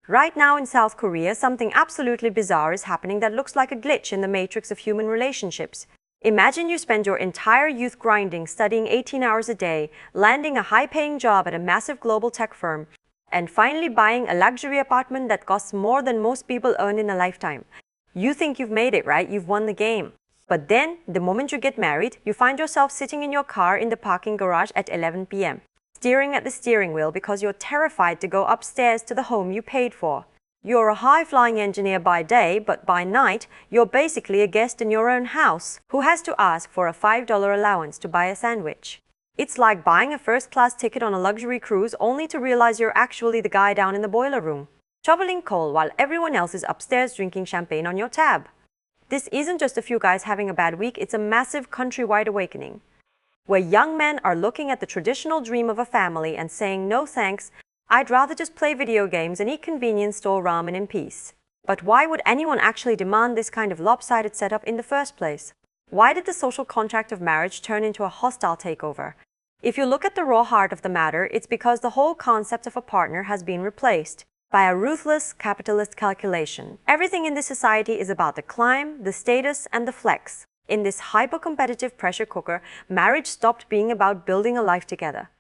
Right now in South Korea, something absolutely bizarre is happening that looks like a glitch in the matrix of human relationships. Imagine you spend your entire youth grinding, studying 18 hours a day, landing a high-paying job at a massive global tech firm, and finally buying a luxury apartment that costs more than most people earn in a lifetime. You think you've made it, right? You've won the game. But then, the moment you get married, you find yourself sitting in your car in the parking garage at 11 p.m., steering at the steering wheel because you're terrified to go upstairs to the home you paid for. You're a high-flying engineer by day, but by night, you're basically a guest in your own house who has to ask for a $5 allowance to buy a sandwich. It's like buying a first-class ticket on a luxury cruise only to realize you're actually the guy down in the boiler room, shoveling coal while everyone else is upstairs drinking champagne on your tab. This isn't just a few guys having a bad week, it's a massive countrywide awakening, where young men are looking at the traditional dream of a family and saying, no thanks, I'd rather just play video games and eat convenience store ramen in peace. But why would anyone actually demand this kind of lopsided setup in the first place? Why did the social contract of marriage turn into a hostile takeover? If you look at the raw heart of the matter, it's because the whole concept of a partner has been replaced by a ruthless capitalist calculation. Everything in this society is about the climb, the status, and the flex. In this hyper-competitive pressure cooker, marriage stopped being about building a life together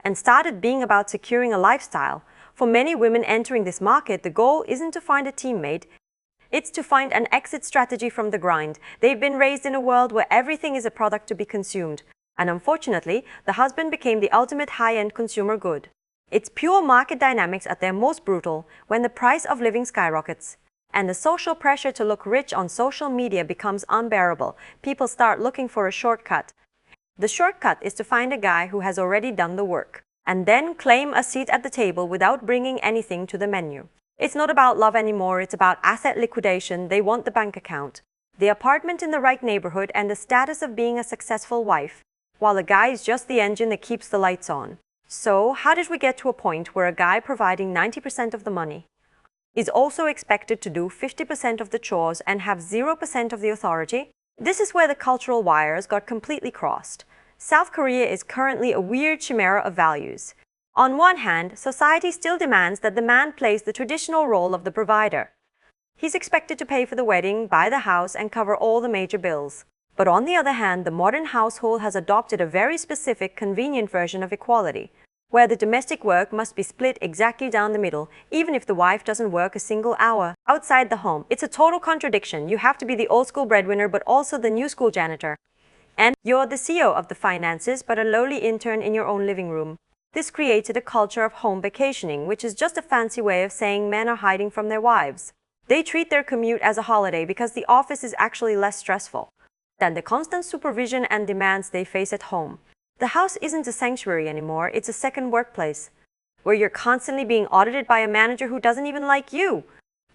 and started being about securing a lifestyle. For many women entering this market, the goal isn't to find a teammate, it's to find an exit strategy from the grind. They've been raised in a world where everything is a product to be consumed, and unfortunately, the husband became the ultimate high-end consumer good. It's pure market dynamics at their most brutal when the price of living skyrockets and the social pressure to look rich on social media becomes unbearable. People start looking for a shortcut. The shortcut is to find a guy who has already done the work and then claim a seat at the table without bringing anything to the menu. It's not about love anymore, it's about asset liquidation. They want the bank account, the apartment in the right neighborhood, and the status of being a successful wife, while the guy is just the engine that keeps the lights on. So, how did we get to a point where a guy providing 90% of the money is also expected to do 50% of the chores and have 0% of the authority? This is where the cultural wires got completely crossed. South Korea is currently a weird chimera of values. On one hand, society still demands that the man plays the traditional role of the provider. He's expected to pay for the wedding, buy the house, and cover all the major bills. But on the other hand, the modern household has adopted a very specific, convenient version of equality, where the domestic work must be split exactly down the middle, even if the wife doesn't work a single hour outside the home. It's a total contradiction. You have to be the old-school breadwinner but also the new-school janitor. And you're the CEO of the finances but a lowly intern in your own living room. This created a culture of home vacationing, which is just a fancy way of saying men are hiding from their wives. They treat their commute as a holiday because the office is actually less stressful than the constant supervision and demands they face at home. The house isn't a sanctuary anymore, it's a second workplace, where you're constantly being audited by a manager who doesn't even like you.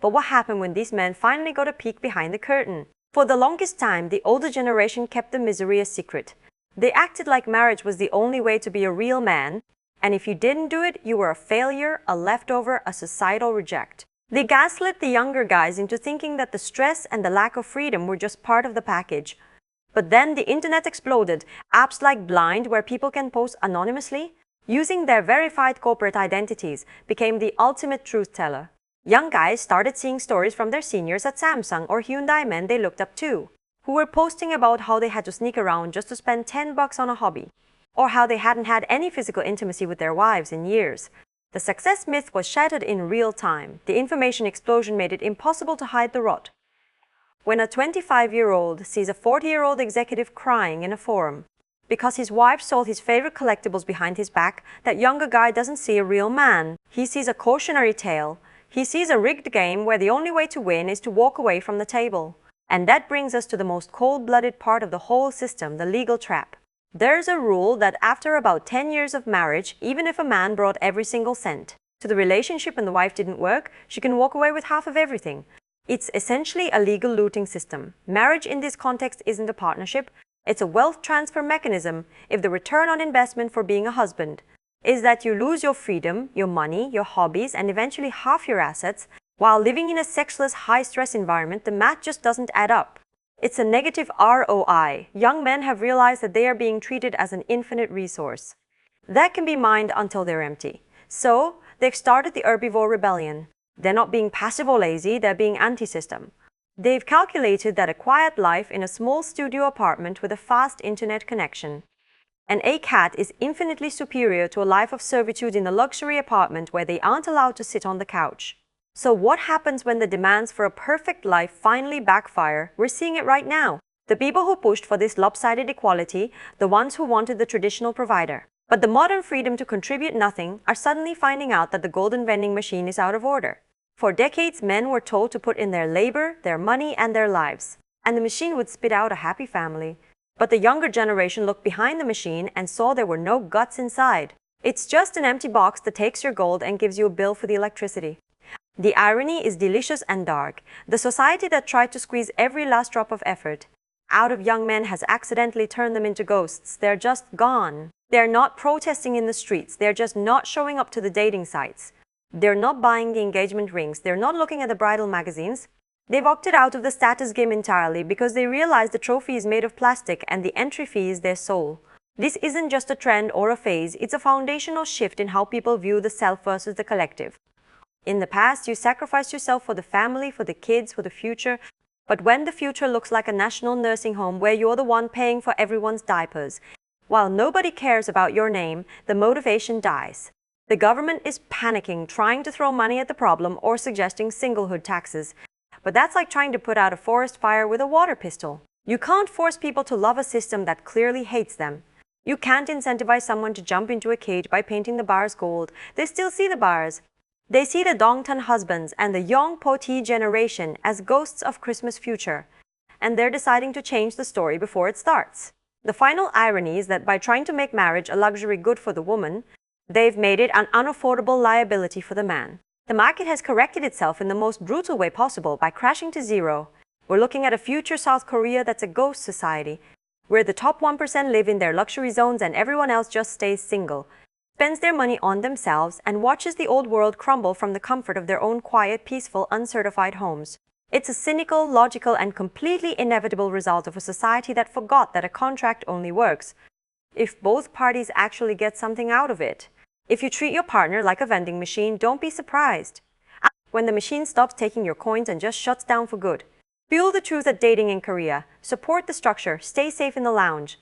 But what happened when these men finally got a peek behind the curtain? For the longest time, the older generation kept the misery a secret. They acted like marriage was the only way to be a real man, and if you didn't do it, you were a failure, a leftover, a societal reject. They gaslit the younger guys into thinking that the stress and the lack of freedom were just part of the package. But then the internet exploded. Apps like Blind, where people can post anonymously, using their verified corporate identities, became the ultimate truth teller. Young guys started seeing stories from their seniors at Samsung or Hyundai men they looked up to, who were posting about how they had to sneak around just to spend $10 on a hobby, or how they hadn't had any physical intimacy with their wives in years. The success myth was shattered in real time. The information explosion made it impossible to hide the rot. When a 25-year-old sees a 40-year-old executive crying in a forum because his wife sold his favorite collectibles behind his back, that younger guy doesn't see a real man. He sees a cautionary tale. He sees a rigged game where the only way to win is to walk away from the table. And that brings us to the most cold-blooded part of the whole system, the legal trap. There's a rule that after about 10 years of marriage, even if a man brought every single cent to the relationship and the wife didn't work, she can walk away with half of everything. It's essentially a legal looting system. Marriage in this context isn't a partnership, it's a wealth transfer mechanism. If the return on investment for being a husband is that you lose your freedom, your money, your hobbies, and eventually half your assets, while living in a sexless, high-stress environment, the math just doesn't add up. It's a negative ROI. Young men have realized that they are being treated as an infinite resource that can be mined until they're empty. So, they've started the herbivore rebellion. They're not being passive or lazy, they're being anti-system. They've calculated that a quiet life in a small studio apartment with a fast internet connection and a cat is infinitely superior to a life of servitude in a luxury apartment where they aren't allowed to sit on the couch. So what happens when the demands for a perfect life finally backfire? We're seeing it right now. The people who pushed for this lopsided equality, the ones who wanted the traditional provider, but the modern freedom to contribute nothing, are suddenly finding out that the golden vending machine is out of order. For decades, men were told to put in their labor, their money, and their lives, and the machine would spit out a happy family. But the younger generation looked behind the machine and saw there were no guts inside. It's just an empty box that takes your gold and gives you a bill for the electricity. The irony is delicious and dark. The society that tried to squeeze every last drop of effort out of young men has accidentally turned them into ghosts. They're just gone. They're not protesting in the streets. They're just not showing up to the dating sites. They're not buying the engagement rings. They're not looking at the bridal magazines. They've opted out of the status game entirely because they realize the trophy is made of plastic and the entry fee is their soul. This isn't just a trend or a phase, it's a foundational shift in how people view the self versus the collective. In the past, you sacrificed yourself for the family, for the kids, for the future. But when the future looks like a national nursing home where you're the one paying for everyone's diapers, while nobody cares about your name, the motivation dies. The government is panicking, trying to throw money at the problem or suggesting singlehood taxes. But that's like trying to put out a forest fire with a water pistol. You can't force people to love a system that clearly hates them. You can't incentivize someone to jump into a cage by painting the bars gold. They still see the bars. They see the Dongtan husbands and the young Poti generation as ghosts of Christmas future. And they're deciding to change the story before it starts. The final irony is that by trying to make marriage a luxury good for the woman, they've made it an unaffordable liability for the man. The market has corrected itself in the most brutal way possible by crashing to zero. We're looking at a future South Korea that's a ghost society, where the top 1% live in their luxury zones and everyone else just stays single, spends their money on themselves, and watches the old world crumble from the comfort of their own quiet, peaceful, uncertified homes. It's a cynical, logical, and completely inevitable result of a society that forgot that a contract only works if both parties actually get something out of it. If you treat your partner like a vending machine, don't be surprised when the machine stops taking your coins and just shuts down for good. Feel the truth at dating in Korea. Support the structure. Stay safe in the lounge.